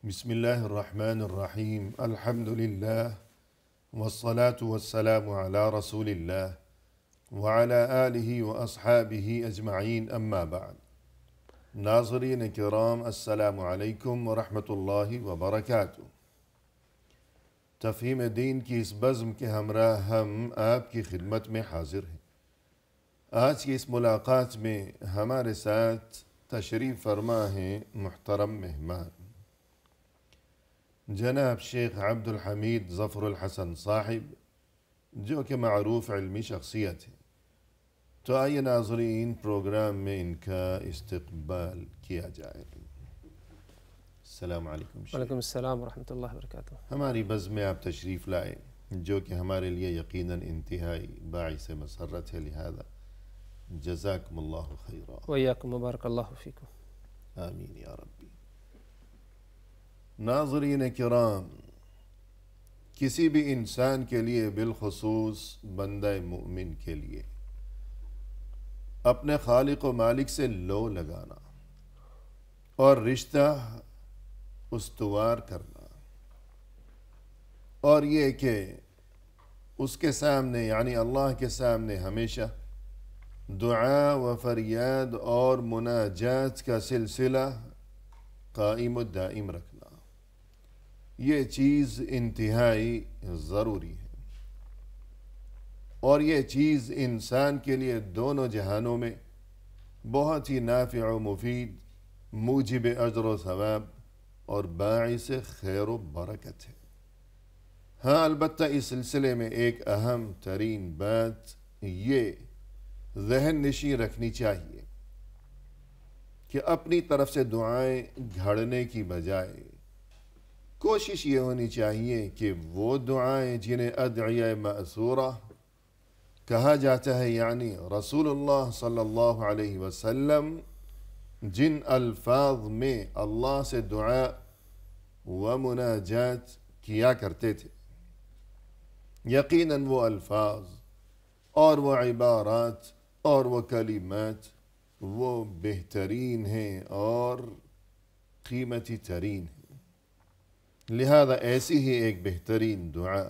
بسم الله الرحمن الرحيم الحمد لله والصلاة والسلام على رسول الله وعلى آله وأصحابه أجمعين أما بعد ناظرین کرام السلام علیکم ورحمۃ اللہ وبرکاتہ۔ تفہیم دین کی اس بزم کے ہمراہ ہم آپ کی خدمت میں حاضر ہیں۔ آج کی اس ملاقات میں ہمارے ساتھ تشریف فرما ہیں محترم مہمان جناب شیخ عبد الحمید ظفر الحسن صاحب، جو کہ معروف علمی شخصیت ہے۔ تو آئیے ناظرین پروگرام میں ان کا استقبال کیا جائے۔ السلام علیکم شیخ۔ وعلیکم السلام ورحمۃ اللہ وبرکاتہ۔ ہماری بزم میں آپ تشریف لائے، جو کہ ہمارے لیے یقیناً انتہائی باعث مسرت ہے، لہذا جزاکم اللہ خیرا۔ وإياكم وبارک اللہ فیکم۔ آمین یا ربی۔ ناظرین کرام، کسی بھی انسان کے لیے، بالخصوص بندہ مؤمن کے لیے، اپنے خالق و مالک سے لو لگانا اور رشتہ استوار کرنا، اور یہ کہ اس کے سامنے یعنی اللہ کے سامنے ہمیشہ دعا و فریاد اور مناجات کا سلسلہ قائم و دائم رکھنا، یہ چیز انتہائی ضروری ہے، اور یہ چیز انسان کے لیے دونوں جہانوں میں بہت ہی نافع و مفید، موجب اجر و ثواب اور باعث خیر و برکت ہے۔ ہاں البتہ اس سلسلے میں ایک اہم ترین بات یہ ذہن نشین رکھنی چاہیے کہ اپنی طرف سے دعائیں گھڑنے کی بجائے کوشش یہ ہونی چاہیے کہ وہ دعائیں جنہیں ادعیہ مأثورہ کہا جاتا ہے، یعنی رسول اللہ صلی اللہ علیہ وسلم جن الفاظ میں اللہ سے دعا و مناجات کیا کرتے تھے، یقیناً وہ الفاظ اور وہ عبارات اور وہ کلمات وہ بہترین ہیں اور قیمتی ترین ہیں۔ لہذا ایسی ہی ایک بہترین دعا،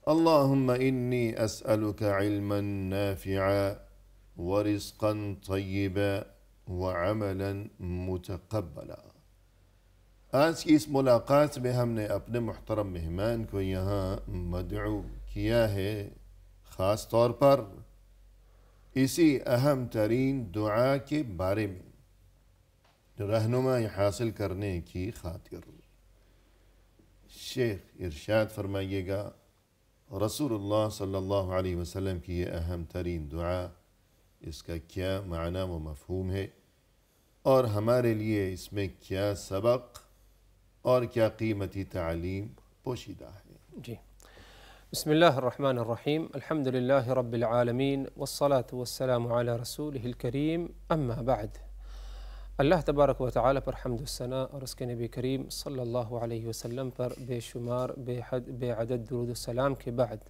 اللہم انی اسألک علما نافعا ورزقا طیبا وعملا متقبلا۔ آج کی اس ملاقات میں ہم نے اپنے محترم مہمان کو یہاں مدعو کیا ہے، خاص طور پر اسی اہم ترین دعا کے بارے میں رہنمائی حاصل کرنے کی خاطر۔ شیخ ارشاد فرمائیے گا، رسول اللہ صلی اللہ علیہ وسلم کی یہ اہم ترین دعا، اس کا کیا معنی و مفہوم ہے، اور ہمارے لیے اس میں کیا سبق اور کیا قیمتی تعلیم پوشیدہ ہے۔ جی، بسم اللہ الرحمن الرحیم، الحمد للہ رب العالمین والصلاة والسلام علی رسولہ الکریم، اما بعد۔ اللہ تبارک و تعالی پر حمد و ثنا اور اس کے نبی کریم صلی اللہ علیہ وسلم پر بے شمار بے حد بے عدد درود و سلام کے بعد،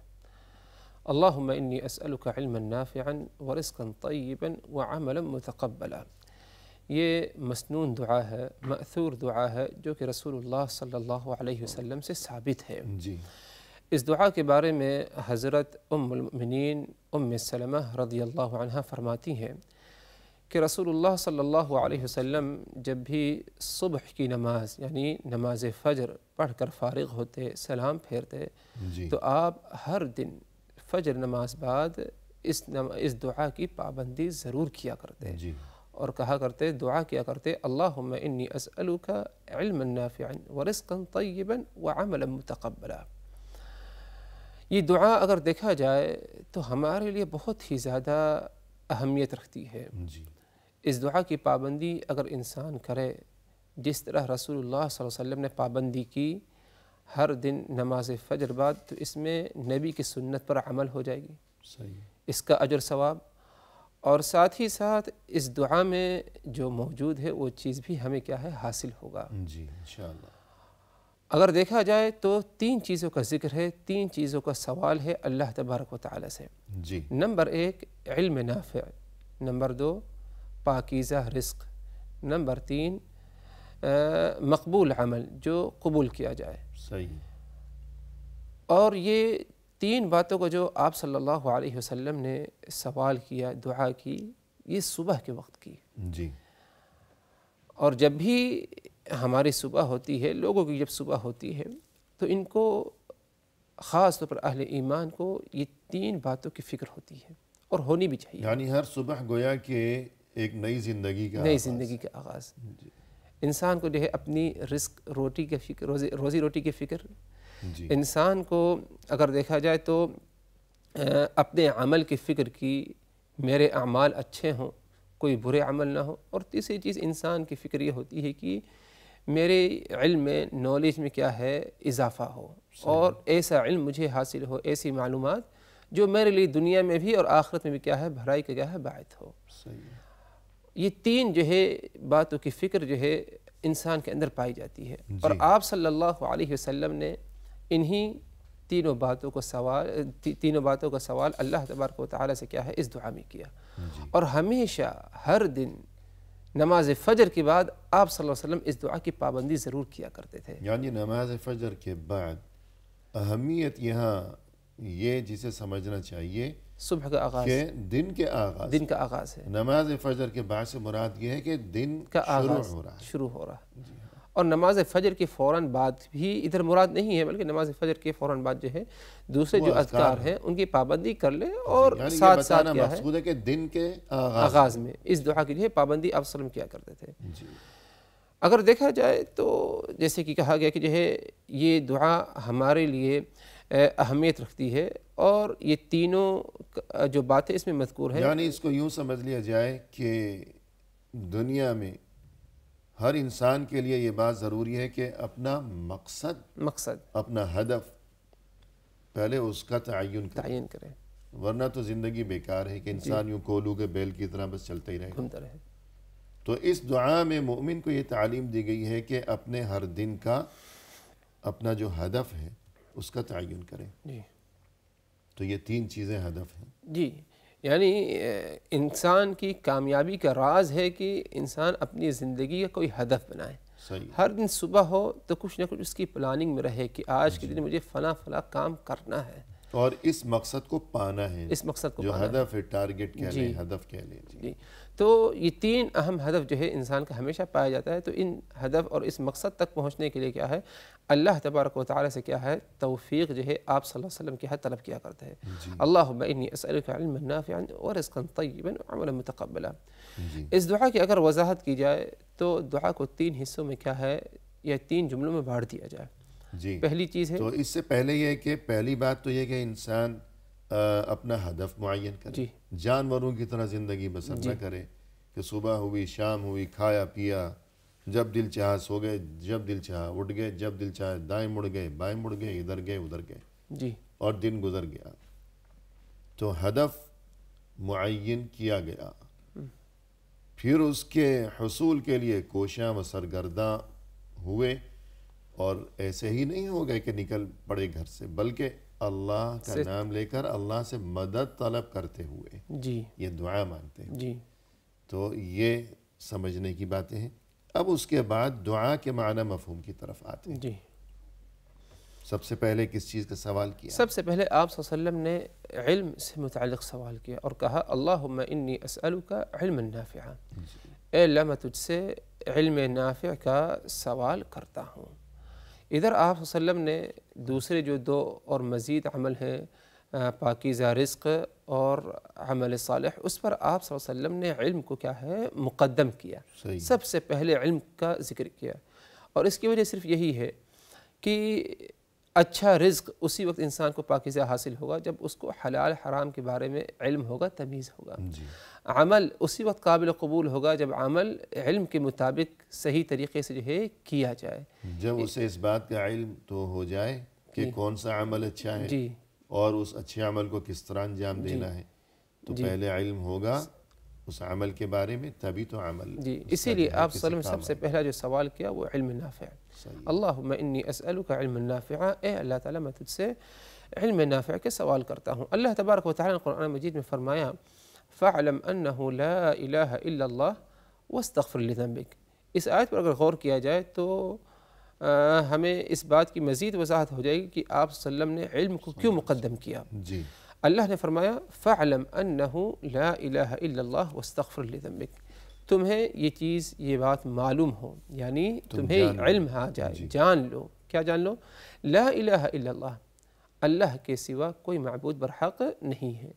اللہم انی اسألک علما نافعا ورزقا طیبا وعملا متقبلا، یہ مسنون دعا ہے، مأثور دعا ہے، جو کہ رسول اللہ صلی اللہ علیہ وسلم سے ثابت ہے۔ جی، اس دعا کے بارے میں حضرت ام المؤمنین ام سلمہ رضی اللہ عنہ فرماتی ہیں کہ رسول اللہ صلی اللہ علیہ وسلم جب بھی صبح کی نماز یعنی نماز فجر پڑھ کر فارغ ہوتے، سلام پھیرتے، تو آپ ہر دن فجر نماز بعد اس دعا کی پابندی ضرور کیا کرتے، اور کہا کرتے، دعا کیا کرتے، اللہم انی اسألک علما نافعا ورزقا طیبا وعملا متقبلا۔ یہ دعا اگر دیکھا جائے تو ہمارے لیے بہت ہی زیادہ اہمیت رکھتی ہے۔ اس دعا کی پابندی اگر انسان کرے، جس طرح رسول اللہ صلی اللہ علیہ وسلم نے پابندی کی ہر دن نماز فجر بعد، تو اس میں نبی کی سنت پر عمل ہو جائے گی، اس کا اجر ثواب، اور ساتھ ہی ساتھ اس دعا میں جو موجود ہے وہ چیز بھی ہمیں کیا ہے، حاصل ہوگا۔ جی انشاءاللہ۔ اگر دیکھا جائے تو تین چیزوں کا ذکر ہے، تین چیزوں کا سوال ہے اللہ تبارک و تعالی سے۔ نمبر ایک علم نافع، نمبر دو پاکیزہ رزق، نمبر تین مقبول عمل جو قبول کیا جائے. صحیح. اور یہ 3 باتوں کو جو آپ صلی اللہ علیہ وسلم نے سوال کیا، دعا کی، یہ صبح کے وقت کی. جی. اور جب بھی ہماری صبح ہوتی ہے، لوگوں کی جب صبح ہوتی ہے، تو ان کو خاص طور پر اہل ایمان کو یہ 3 باتوں کی فکر ہوتی ہے اور ہونی بھی چاہیے. یعنی ہر صبح گویا کہ ایک نئی زندگی کا زندگی کا آغاز. جی. انسان کو جو ہے اپنی رزق روٹی کی فکر، روزی روٹی کی فکر. جی. انسان کو اگر دیکھا جائے تو اپنے عمل کی فکر کی، میرے اعمال اچھے ہوں، کوئی برے عمل نہ ہو. اور تیسری چیز انسان کی فکر یہ ہوتی ہے کہ میرے علم میں، نالج میں کیا ہے، اضافہ ہو، اور ایسا علم مجھے حاصل ہو، ایسی معلومات جو میرے لیے دنیا میں بھی اور آخرت میں بھی کیا ہے، بھلائی کا کیا ہے، باعث ہو. صحیح. یہ 3 جو ہے باتوں کی فکر جو ہے انسان کے اندر پائی جاتی ہے. اور آپ صلی اللہ علیہ وسلم نے انہی تینوں باتوں کا سوال اللہ تبارک و تعالیٰ سے کیا ہے، اس دعا میں کیا. اور ہمیشہ ہر دن نماز فجر کے بعد آپ صلی اللہ علیہ وسلم اس دعا کی پابندی ضرور کیا کرتے تھے. یعنی نماز فجر کے بعد اہمیت یہاں یہ جسے سمجھنا چاہیے صبح کا آغاز، کہ دن کے آغاز، دن کا آغاز ہے. نماز فجر کے بعد سے مراد یہ ہے کہ دن کا آغاز شروع ہو رہا ہے. اور نماز فجر کے فوراً بعد بھی ادھر مراد نہیں ہے، بلکہ نماز فجر کے فوراً بعد جو ہے دوسرے جو اذکار ہیں ان کی پابندی کر لے. اور ساتھ ساتھ کیا ہے کہ دن کے آغاز میں اس دعا کی جو ہے پابندی آپ صلی اللہ علیہ وسلم کیا کرتے تھے. اگر دیکھا جائے تو جیسے کہ کہا گیا کہ جو ہے یہ دعا ہمارے لیے اہمیت رکھتی ہے، اور یہ تینوں جو باتیں اس میں مذکور ہیں، یعنی اس کو یوں سمجھ لیا جائے کہ دنیا میں ہر انسان کے لیے یہ بات ضروری ہے کہ اپنا مقصد، اپنا ہدف پہلے اس کا تعین کرے. ورنہ تو زندگی بیکار ہے کہ انسان یوں کولو کے بیل کی طرح بس چلتا ہی رہے. تو اس دعا میں مومن کو یہ تعلیم دی گئی ہے کہ اپنے ہر دن کا اپنا جو ہدف ہے اس کا تعین کریں. تو یہ 3 چیزیں ہدف ہیں. جی. یعنی انسان کی کامیابی کا راز ہے کہ انسان اپنی زندگی کا کوئی ہدف بنائے. ہر دن صبح ہو تو کچھ نہ کچھ اس کی پلاننگ میں رہے کہ آج کے دن مجھے فلاں کام کرنا ہے، اور اس مقصد کو پانا ہے. اس مقصد کو جو ہدف ہے، ٹارگٹ کہہ لیں، ہدف کہہ لیں. جی. تو یہ 3 اہم ہدف جو ہے انسان کا ہمیشہ پایا جاتا ہے. تو ان ہدف اور اس مقصد تک پہنچنے کے لیے کیا ہے، اللہ تبارک و تعالیٰ سے کیا ہے، توفیق جو ہے آپ صلی اللہ علیہ وسلم کی حد طلب کیا کرتے ہیں. اللہم انی اسألک علما نافعا ورزقا طیبا وعملا متقبلا. اس دعا کی اگر وضاحت کی جائے تو دعا کو 3 حصوں میں کیا ہے، یا 3 جملوں میں بانٹ دیا جائے. پہلی چیز ہے، تو اس سے پہلے یہ کہ پہلی بات تو یہ کہ انسان اپنا ہدف معین کرے. جانوروں کی طرح زندگی بسر نہ کرے کہ صبح ہوئی، شام ہوئی، کھایا پیا، جب دل چاہا سو گئے، جب دل چاہا اٹھ گئے، جب دل چاہا دائیں مڑ گئے، بائیں مڑ گئے، ادھر گئے ادھر گئے، اور دن گزر گیا. تو ہدف معین کیا گیا، پھر اس کے حصول کے لیے کوشاں و سرگرداں ہوئے. اور ایسے ہی نہیں ہو گئے کہ نکل پڑے گھر سے، بلکہ اللہ کا نام لے کر اللہ سے مدد طلب کرتے ہوئے یہ دعا مانگتے ہیں. تو یہ سمجھنے کی باتیں ہیں. اب اس کے بعد دعا کے معنی مفہوم کی طرف آتے ہیں. سب سے پہلے کس چیز کا سوال کیا؟ سب سے پہلے آپ صلی اللہ علیہ وسلم نے علم سے متعلق سوال کیا اور کہا اللہم انی اسألک علما نافعا. اے اللہ میں تجھ سے علم نافع کا سوال کرتا ہوں. ادھر آپ صلی اللہ علیہ وسلم نے دوسرے جو 2 اور مزید عمل ہیں، پاکیزہ رزق اور عمل صالح، اس پر آپ صلی اللہ علیہ وسلم نے علم کو کیا ہے، مقدم کیا. سب سے پہلے علم کا ذکر کیا. اور اس کی وجہ صرف یہی ہے کہ اچھا رزق اسی وقت انسان کو پاکیزہ حاصل ہوگا جب اس کو حلال حرام کے بارے میں علم ہوگا، تمیز ہوگا. عمل اسی وقت قابل قبول ہوگا جب عمل علم کے مطابق صحیح طریقے سے جو ہے کیا جائے. جب اسے اس بات کا علم تو ہو جائے کہ کون سا عمل اچھا ہے اور اس اچھے عمل کو کس طرح انجام دینا ہے، تو پہلے علم ہوگا اس عمل کے بارے میں، تبھی تو عمل. اسی لیے آپ صلی اللہ علیہ وسلم سب سے پہلا جو سوال کیا وہ علم نافع. اللہم انی اسألک علما نافعا. اے اللہ تعالیٰ میں تجھ سے علم نافع کے سوال کرتا ہوں. اللہ تبارک و تعالیٰ نے قرآن مجید میں فرمایا فَاعْلَمْ أَنَّهُ لَا إِلَهَ إِلَّا اللَّهُ وَاسْتَغْفِرْ لِذَنبِكَ. اس آیت پر اگر غور کیا جائے تو ہمیں اس بات کی مزید وضاحت ہو جائے گی کہ آپ صلی اللہ علیہ وسلم نے علم کو کیوں مقدم کیا. جی اللہ نے فرمایا فَاعْلَمْ أَنَّهُ لَا إِلَهَ إِلَّا اللَّهُ وَاسْتَغْفِرْ لِذَنبِكَ. تمہیں یہ چیز یہ بات معلوم ہو، یعنی تمہیں علم آ جائے، جان لو. کیا جان لو؟ لا الہ الا اللہ، اللہ کے سوا کوئی معبود برحق نہیں ہے.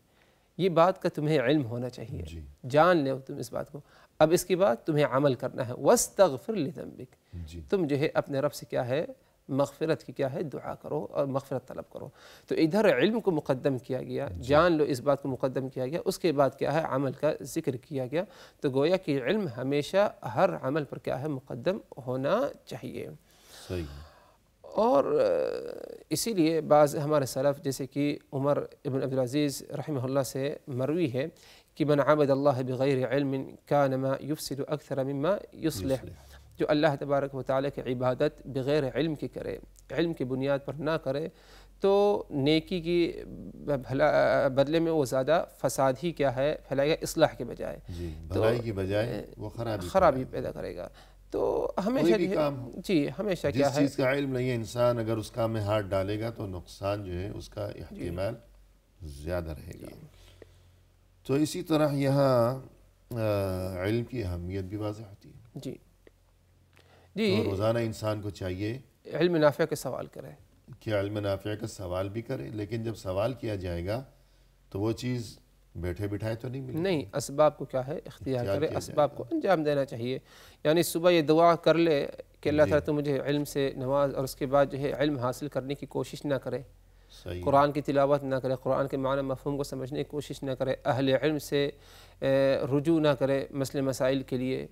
یہ بات کا تمہیں علم ہونا چاہیے، جان لو تم اس بات کو. اب اس کے بعد تمہیں عمل کرنا ہے. وَاسْتَغْفِرْ لِذَنبِكَ، تم جو ہے اپنے رب سے کیا ہے مغفرت کی کیا ہے دعا کرو اور مغفرت طلب کرو. تو ادھر علم کو مقدم کیا گیا، جان لو اس بات کو مقدم کیا گیا. اس کے بعد کیا ہے عمل کا ذکر کیا گیا. تو گویا کہ علم ہمیشہ ہر عمل پر کیا ہے مقدم ہونا چاہیے. صحیح. اور اسی لیے بعض ہمارے سلف جیسے کہ عمر ابن عبدالعزیز رحمہ اللہ سے مروی ہے کہ من عبد اللہ بغیر علم کان ما یفسد اکثر مما یصلح. جو اللہ تبارک و تعالیٰ کی عبادت بغیر علم کی کرے، علم کی بنیاد پر نہ کرے، تو نیکی کی بدلے میں وہ زیادہ فساد ہی کیا ہے پھیلائے گا اصلاح کے بجائے. بھلائی کی بجائے وہ خرابی پیدا کرے گا. تو ہمیشہ ہمیشہ کیا ہے جس چیز کا علم نہیں ہے انسان اگر اس کام میں ہاتھ ڈالے گا تو نقصان جو ہے اس کا احتمال زیادہ رہے گا. تو اسی طرح یہاں علم کی اہمیت بھی واضح ہوتی ہے. تو روزانہ انسان کو چاہیے علم نافع کا سوال کرے، کہ علم نافع کا سوال بھی کرے، لیکن جب سوال کیا جائے گا تو وہ چیز بیٹھے بٹھائے تو نہیں ملے، نہیں، اسباب کو کیا ہے اختیار کرے، اسباب کو انجام دینا چاہیے. یعنی صبح یہ دعا کر لے کہ اللہ تعالیٰ تو مجھے علم سے نواز، اور اس کے بعد جو ہے علم حاصل کرنے کی کوشش نہ کرے، قرآن کی تلاوت نہ کرے، قرآن کے معنی مفہوم کو سمجھنے کی کوشش نہ کرے، اہل علم سے رجوع نہ کرے مسئلے مسائل کے لیے،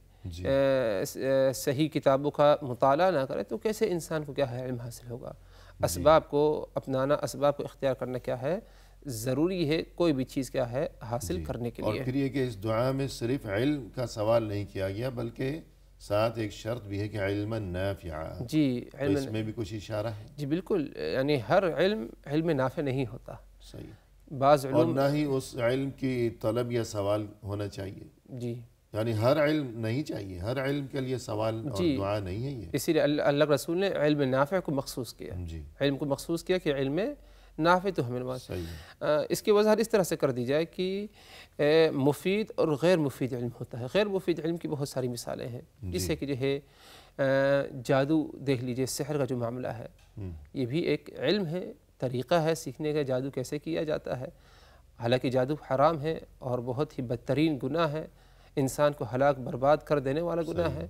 صحیح کتابوں کا مطالعہ نہ کرے، تو کیسے انسان کو کیا ہے علم حاصل ہوگا؟ اسباب کو اپنانا، اسباب کو اختیار کرنا کیا ہے ضروری ہے کوئی بھی چیز کیا ہے حاصل کرنے کے لیے. اور پھر یہ کہ اس دعا میں صرف علم کا سوال نہیں کیا گیا بلکہ ساتھ ایک شرط بھی ہے کہ علم نافع. علم اس میں بھی کچھ اشارہ ہے. جی بالکل، یعنی ہر علم نافع نہیں ہوتا. صحیح. بعض اور نہ ہی اس علم کی طلب یا سوال ہونا چاہیے. یعنی ہر علم نہیں چاہیے، ہر علم کے لیے سوال اور دعا نہیں ہے یہ. اسی لیے اللہ کے رسول نے علم نافع کو مخصوص کیا. علم کو مخصوص کیا کہ علم نافع تو ہمیں بات. اس کی وضاحت اس طرح سے کر دی جائے کہ مفید اور غیر مفید علم ہوتا ہے. غیر مفید علم کی بہت ساری مثالیں ہیں، جس سے کہ جو ہے جادو دیکھ لیجئے، سحر کا جو معاملہ ہے یہ بھی ایک علم ہے، طریقہ ہے سیکھنے کا جادو کیسے کیا جاتا ہے. حالانکہ جادو حرام ہے اور بہت ہی بدترین گناہ ہے، انسان کو ہلاک برباد کر دینے والا گناہ ہے.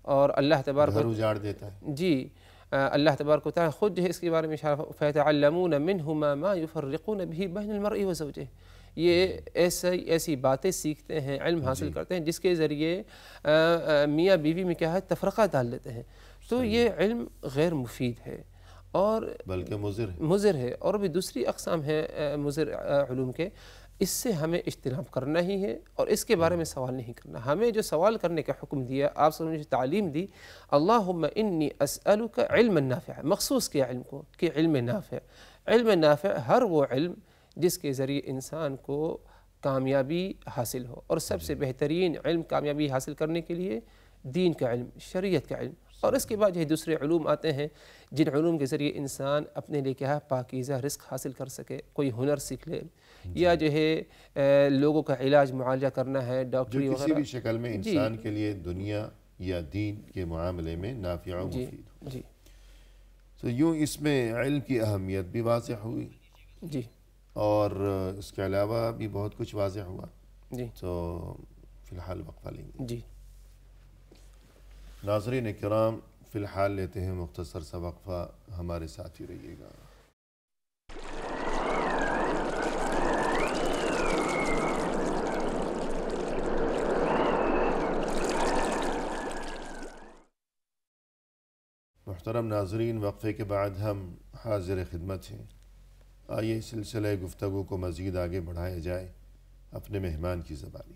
اور اللہ تبارک گھر اجاڑ دیتا ہے. اللہ تبارک و تعالیٰ خود جو ہے اس کے بارے میں اشارہ فَيَتَعَلَّمُونَ مِنْهُمَا مَا يُفَرِّقُونَ بِهِ بَيْنَ الْمَرْءِ وَزَوْجِهِ. یہ ایسی باتیں سیکھتے ہیں، علم حاصل کرتے ہیں جس کے ذریعے میاں بیوی میں کیا ہے تفرقہ ڈال دیتے ہیں. تو یہ علم غیر مفید ہے اور بلکہ مضر ہے. اور بھی دوسری اقسام ہیں مضر علوم کے، اس سے ہمیں اجتناب کرنا ہی ہے اور اس کے بارے میں سوال نہیں کرنا. ہمیں جو سوال کرنے کا حکم دیا، آپ صلی اللہ علیہ وسلم نے تعلیم دی، اللہم انی اسألک علما نافعا، مخصوص کیا علم کو کہ علم نافع. علم نافع ہر وہ علم جس کے ذریعے انسان کو کامیابی حاصل ہو، اور سب سے بہترین علم کامیابی حاصل کرنے کے لیے دین کا علم، شریعت کا علم. اور اس کے بعد یہ دوسرے علوم آتے ہیں جن علوم کے ذریعے انسان اپنے لیے کیا ہے پاکیزہ رزق حاصل کر سکے. کوئی ہنر سیکھ لے، یا جو ہے لوگوں کا علاج معالجہ کرنا ہے، ڈاکٹری وغیرہ، کسی بھی شکل میں انسان کے لیے دنیا یا دین کے معاملے میں نافع و مفید. تو یوں اس میں علم کی اہمیت بھی واضح ہوئی، اور اس کے علاوہ بھی بہت کچھ واضح ہوا. تو فی الحال وقفہ لیں گے. ناظرین کرام، فی الحال لیتے ہیں مختصر سا وقفہ، ہمارے ساتھ ہی رہیے گا. محترم ناظرین، وقفے کے بعد ہم حاضر خدمت ہیں. آئیے سلسلہ گفتگو کو مزید آگے بڑھایا جائے اپنے مہمان کی زبانی.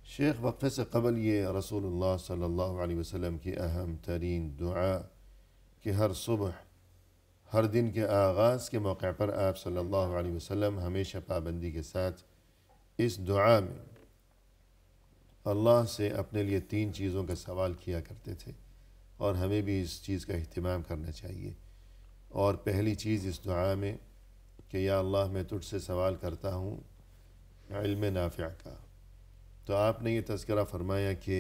شیخ، وقفے سے قبل یہ رسول اللہ صلی اللہ علیہ وسلم کی اہم ترین دعا کہ ہر صبح، ہر دن کے آغاز کے موقع پر آپ صلی اللہ علیہ وسلم ہمیشہ پابندی کے ساتھ اس دعا میں اللہ سے اپنے لیے 3 چیزوں کا سوال کیا کرتے تھے، اور ہمیں بھی اس چیز کا اہتمام کرنا چاہیے۔ اور پہلی چیز اس دعا میں کہ یا اللہ میں تجھ سے سوال کرتا ہوں علم نافع کا۔ تو آپ نے یہ تذکرہ فرمایا کہ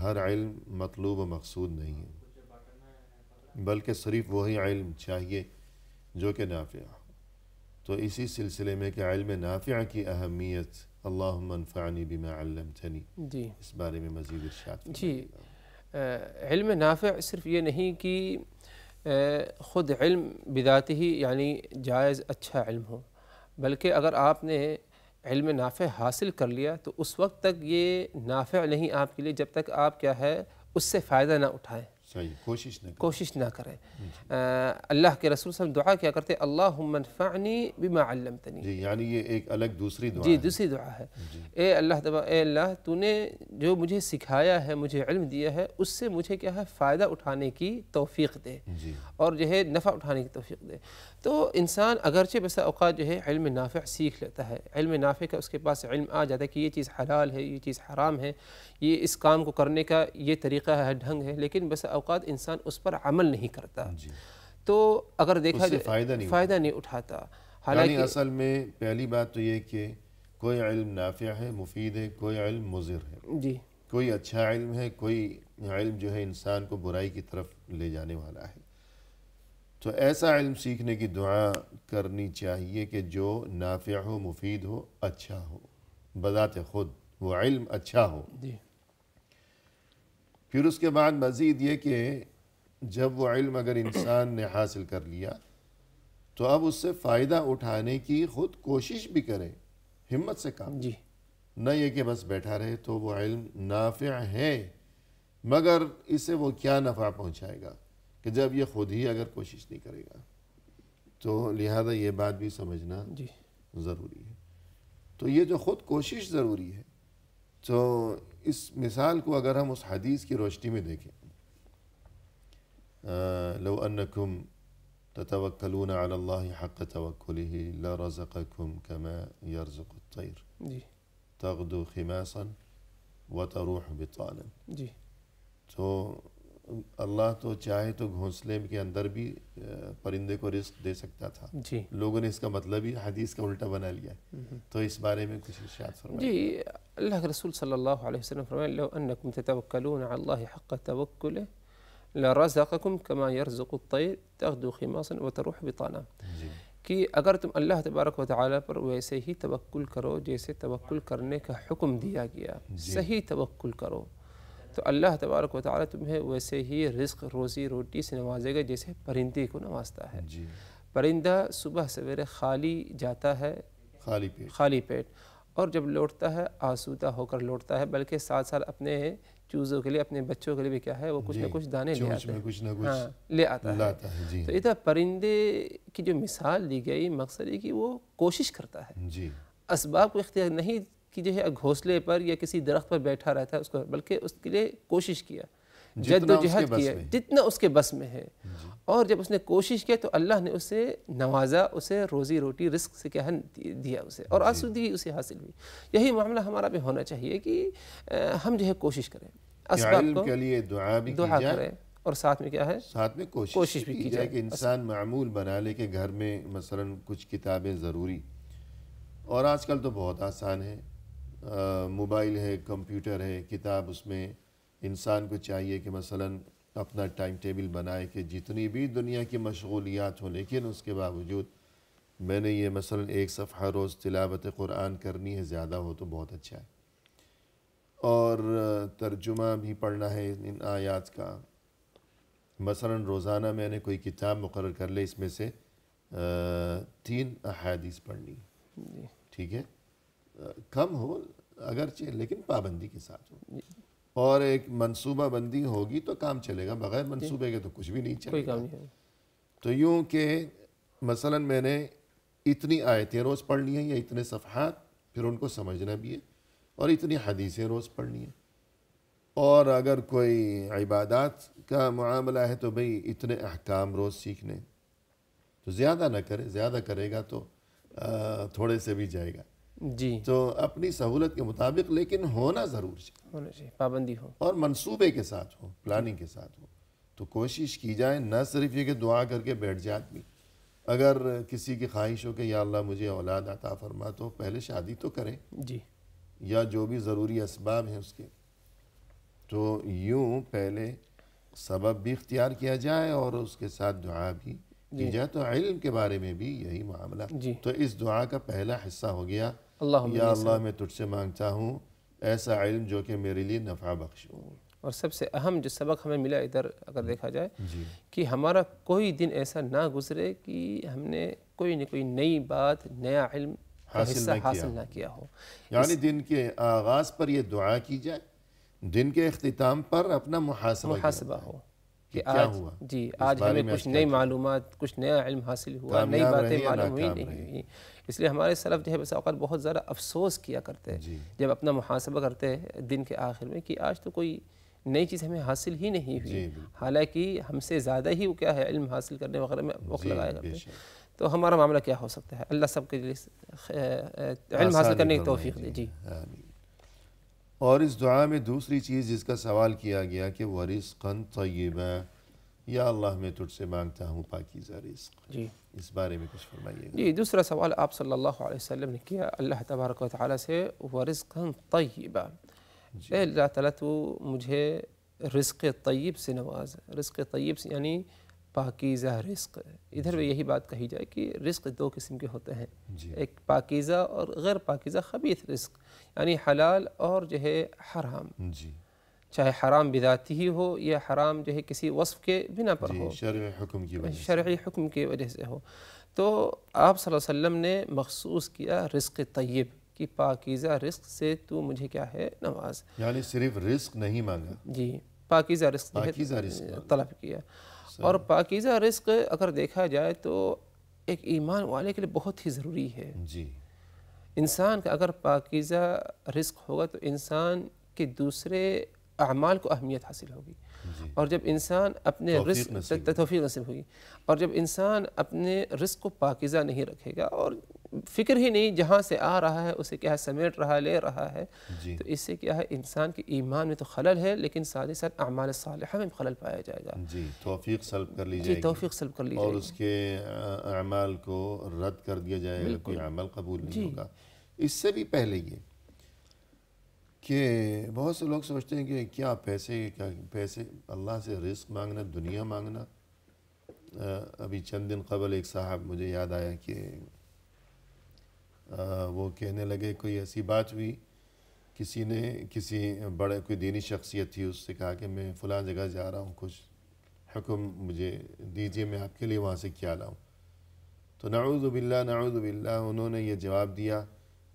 ہر علم مطلوب و مقصود نہیں ہے، بلکہ صرف وہی علم چاہیے جو کہ نافع ہو۔ تو اسی سلسلے میں کہ علم نافع کی اہمیت، اللہم انفعنی بما علمتنی، جی اس بارے میں مزید ارشاد جی فرمائیے۔ علم نافع صرف یہ نہیں کہ خود علم بذاتہ ہی یعنی جائز اچھا علم ہو، بلکہ اگر آپ نے علم نافع حاصل کر لیا تو اس وقت تک یہ نافع نہیں آپ کے لیے جب تک آپ کیا ہے اس سے فائدہ نہ اٹھائیں، صحیح، کوشش نہ کریں۔ اللہ کے رسول صلی اللہ علیہ وسلم دعا کیا کرتے اللہم انفعنی بما علمتنی، جی، یعنی یہ ایک الگ دوسری دعا جی ہے۔ دوسری دعا ہے، اے اللہ تو نے جو مجھے سکھایا ہے، مجھے علم دیا ہے، اس سے مجھے کیا ہے فائدہ اٹھانے کی توفیق دے، جی اور جو ہے نفع اٹھانے کی توفیق دے۔ تو انسان اگرچہ بسا اوقات جو ہے علم نافع سیکھ لیتا ہے، علم نافع کا اس کے پاس علم آ جاتا ہے کہ یہ چیز حلال ہے، یہ چیز حرام ہے، یہ اس کام کو کرنے کا یہ طریقہ ہے، ڈھنگ ہے، لیکن بسا اوقات انسان اس پر عمل نہیں کرتا، جی، تو اگر دیکھا اس سے جائے فائدہ نہیں اٹھاتا۔ یعنی حالانکہ اصل میں پہلی بات تو یہ کہ کوئی علم نافع ہے، مفید ہے، کوئی علم مضر ہے، جی کوئی اچھا علم ہے، کوئی علم جو ہے انسان کو برائی کی طرف لے جانے والا ہے۔ تو ایسا علم سیکھنے کی دعا کرنی چاہیے کہ جو نافع ہو، مفید ہو، اچھا ہو، بذات خود وہ علم اچھا ہو۔ جی پھر اس کے بعد مزید یہ کہ جب وہ علم اگر انسان نے حاصل کر لیا تو اب اس سے فائدہ اٹھانے کی خود کوشش بھی کرے، ہمت سے کام، جی نہ یہ کہ بس بیٹھا رہے تو وہ علم نافع ہے مگر اس سے وہ کیا نفع پہنچائے گا کہ جب یہ خود ہی اگر کوشش نہیں کرے گا۔ تو لہذا یہ بات بھی سمجھنا جی ضروری ہے۔ تو یہ جو خود کوشش ضروری ہے، تو اس مثال کو اگر ہم اس حدیث کی روشنی میں دیکھیں، لو انکم تتوکلون علی اللہ حق توکلہ لرزقکم کما یرزق الطیر جی تغدو خماصا وتروح بطانا۔ جی تو اللہ تو چاہے تو گھونسلے کے اندر بھی پرندے کو رزق دے سکتا تھا، جی لوگوں نے اس کا مطلب ہی حدیث کا الٹا بنا لیا ہے۔ تو اس بارے میں کچھ ارشاد فرمائیں۔ جی اللہ کے رسول صلی اللہ علیہ وسلم فرمائے لو انکم تتوکلون علی اللہ حق توکلہ لرزقکم کما یرزق الطیر تغدو خماصا وتروح بطانا، جی کہ اگر تم اللہ تبارک و تعالیٰ پر ویسے ہی توکل کرو جیسے توکل کرنے کا حکم دیا گیا، صحیح توکل کرو، تو اللہ تبارک و تعالیٰ تمہیں ویسے ہی رزق روزی روٹی سے نوازے گا جیسے پرندے کو نوازتا ہے۔ جی، پرندہ صبح سویرے خالی جاتا ہے، خالی پیٹ، اور جب لوٹتا ہے آسودہ ہو کر لوٹتا ہے، بلکہ ساتھ ساتھ اپنے چوزوں کے لیے، اپنے بچوں کے لیے بھی کیا ہے وہ کچھ نہ کچھ دانے لے آتا ہے، کچھ نہ ہاں لے آتا ہے۔ جی تو ادھر پرندے کی جو مثال دی گئی مقصد ہے کہ وہ کوشش کرتا ہے، جی اسباب کو اختیار نہیں کہ جو ہے گھونسلے پر یا کسی درخت پر بیٹھا رہتا ہے اس کو، بلکہ اس کے لیے کوشش کیا، جد و جہد کیا جتنا اس کے بس میں ہے، اور جب اس نے کوشش کیا تو اللہ نے اسے نوازا، اسے روزی روٹی رزق سے کیا ہے دیا اسے، اور آسودگی اسے حاصل ہوئی۔ یہی معاملہ ہمارا بھی ہونا چاہیے کہ ہم جو ہے کوشش کریں، اسباب کو کے لیے دعا بھی دعا کریں، اور ساتھ میں کیا ہے ساتھ میں کوشش بھی کی جائے کہ انسان معمول بنا لے کہ گھر میں مثلا کچھ کتابیں ضروری، اور آج کل تو بہت آسان ہے، موبائل ہے، کمپیوٹر ہے، کتاب اس میں انسان کو چاہیے کہ مثلا اپنا ٹائم ٹیبل بنائے کہ جتنی بھی دنیا کی مشغولیات ہوں لیکن اس کے باوجود میں نے یہ مثلا 1 صفحہ روز تلاوت قرآن کرنی ہے، زیادہ ہو تو بہت اچھا ہے، اور ترجمہ بھی پڑھنا ہے ان آیات کا، مثلا روزانہ میں نے کوئی کتاب مقرر کر لے، اس میں سے 3 احادیث پڑھنی، ٹھیک ہے، کم ہو اگرچہ لیکن پابندی کے ساتھ ہو، اور ایک منصوبہ بندی ہوگی تو کام چلے گا، بغیر منصوبے کے تو کچھ بھی نہیں چلے گا۔ تو یوں کہ مثلا میں نے اتنی آیتیں روز پڑھنی ہیں یا اتنے صفحات، پھر ان کو سمجھنا بھی ہے، اور اتنی حدیثیں روز پڑھنی ہیں، اور اگر کوئی عبادات کا معاملہ ہے تو بھئی اتنے احکام روز سیکھنے، تو زیادہ نہ کرے، زیادہ کرے گا تو تھوڑے سے بھی جائے گا، جی تو اپنی سہولت کے مطابق لیکن ہونا ضرور چاہیے، ہونا چاہیے، پابندی ہو۔ اور منصوبے کے ساتھ ہو، پلاننگ کے ساتھ ہو۔ تو کوشش کی جائے، نہ صرف یہ کہ دعا کر کے بیٹھ جائے آدمی۔ اگر کسی کی خواہش ہو کہ یا اللہ مجھے اولاد عطا فرما، تو پہلے شادی تو کریں، جی یا جو بھی ضروری اسباب ہیں اس کے، تو یوں پہلے سبب بھی اختیار کیا جائے اور اس کے ساتھ دعا بھی کی جائے۔ تو علم کے بارے میں بھی یہی معاملہ۔ جی تو اس دعا کا پہلا حصہ ہو گیا، اللہم یا اللہ میں تجھ سے مانگتا ہوں ایسا علم جو کہ میرے لیے نفع بخش ہو۔ اور سب سے اہم جو سبق ہمیں ملا ادھر اگر دیکھا جائے جی کہ ہمارا کوئی دن ایسا نہ گزرے کہ ہم نے کوئی نہ کوئی نئی بات، نیا علم کا حصہ حاصل نہ کیا ہو۔ یعنی دن کے آغاز پر یہ دعا کی جائے، دن کے اختتام پر اپنا محاسبہ ہو کہ کہ کیا آج ہوا، جی آج ہمیں کچھ نئی معلومات، کچھ نیا علم حاصل ہوا، نئی باتیں معلوم ہوئی نہیں ہوئی۔ اس لیے ہمارے سلف جو ہے بس اوقات بہت زیادہ افسوس کیا کرتے ہیں جب اپنا محاسبہ کرتے ہیں دن کے آخر میں کہ آج تو کوئی نئی چیز ہمیں حاصل ہی نہیں ہوئی، حالانکہ ہم سے زیادہ ہی وہ کیا ہے علم حاصل کرنے وغیرہ میں وقت لگایا کرتے ہیں۔ تو ہمارا معاملہ کیا ہو سکتا ہے؟ اللہ سب کے لیے علم حاصل کرنے کی توفیق دے۔ جی آمین۔ اور اس دعا میں دوسری چیز جس کا سوال کیا گیا کہ وَرِزْقًا طَيِّبًا، یا اللہ میں تجھ سے مانگتا ہوں پاکیزہ رزق۔ جی اس بارے میں کچھ فرمائیے گا۔ جی دوسرا سوال آپ صلی اللہ علیہ وسلم نے کیا اللہ تبارک و تعالیٰ سے، وَرِزْقًا طَيِّبًا، اے اللہ تعالیٰ تو مجھے رزق طیب سے نواز۔ رزق طیب سے یعنی پاکیزہ رزق۔ ادھر بھی یہی بات کہی جائے کہ رزق دو قسم کے ہوتے ہیں، ایک پاکیزہ اور غیر پاکیزہ خبیث رزق، یعنی حلال اور جو ہے حرام، جی چاہے حرام بذاتی ہی ہو یا حرام جو ہے کسی وصف کے بنا پر ہو، شرعی حکم کی وجہ سے، شرعی حکم کی وجہ سے ہو۔ تو آپ صلی اللہ علیہ وسلم نے مخصوص کیا رزق طیب کہ پاکیزہ رزق سے تو مجھے کیا ہے نواز۔ یعنی صرف رزق نہیں مانگا، جی پاکیزہ رزق طلب کیا۔ اور پاکیزہ رزق اگر دیکھا جائے تو ایک ایمان والے کے لیے بہت ہی ضروری ہے۔ جی انسان کا اگر پاکیزہ رزق ہوگا تو انسان کے دوسرے اعمال کو اہمیت حاصل ہوگی، اور جب انسان اپنے رزق توفیق نصیب ہوگی، اور جب انسان اپنے رزق کو پاکیزہ نہیں رکھے گا اور فکر ہی نہیں جہاں سے آ رہا ہے اسے کیا ہے سمیٹ رہا لے رہا ہے، تو اس سے کیا ہے انسان کے ایمان میں تو خلل ہے، لیکن ساتھ ہی ساتھ اعمال صالحہ میں خلل پایا جائے گا۔ جی توفیق سلب کر لی جائے جی گی، توفیق سلب کر لی جائے اور گی، اس کے اعمال کو رد کر دیا جائے گا، کوئی عمل قبول نہیں ہوگا۔ اس سے بھی پہلے یہ کہ بہت سے لوگ سوچتے ہیں کہ کیا پیسے اللہ سے رزق مانگنا، دنیا مانگنا۔ ابھی چند دن قبل ایک صاحب مجھے یاد آیا کہ وہ کہنے لگے، کوئی ایسی بات ہوئی، کسی بڑے کوئی دینی شخصیت تھی، اس سے کہا کہ میں فلاں جگہ جا رہا ہوں، کچھ حکم مجھے دیجئے میں آپ کے لیے وہاں سے کیا لاؤں۔ تو نعوذ باللہ انہوں نے یہ جواب دیا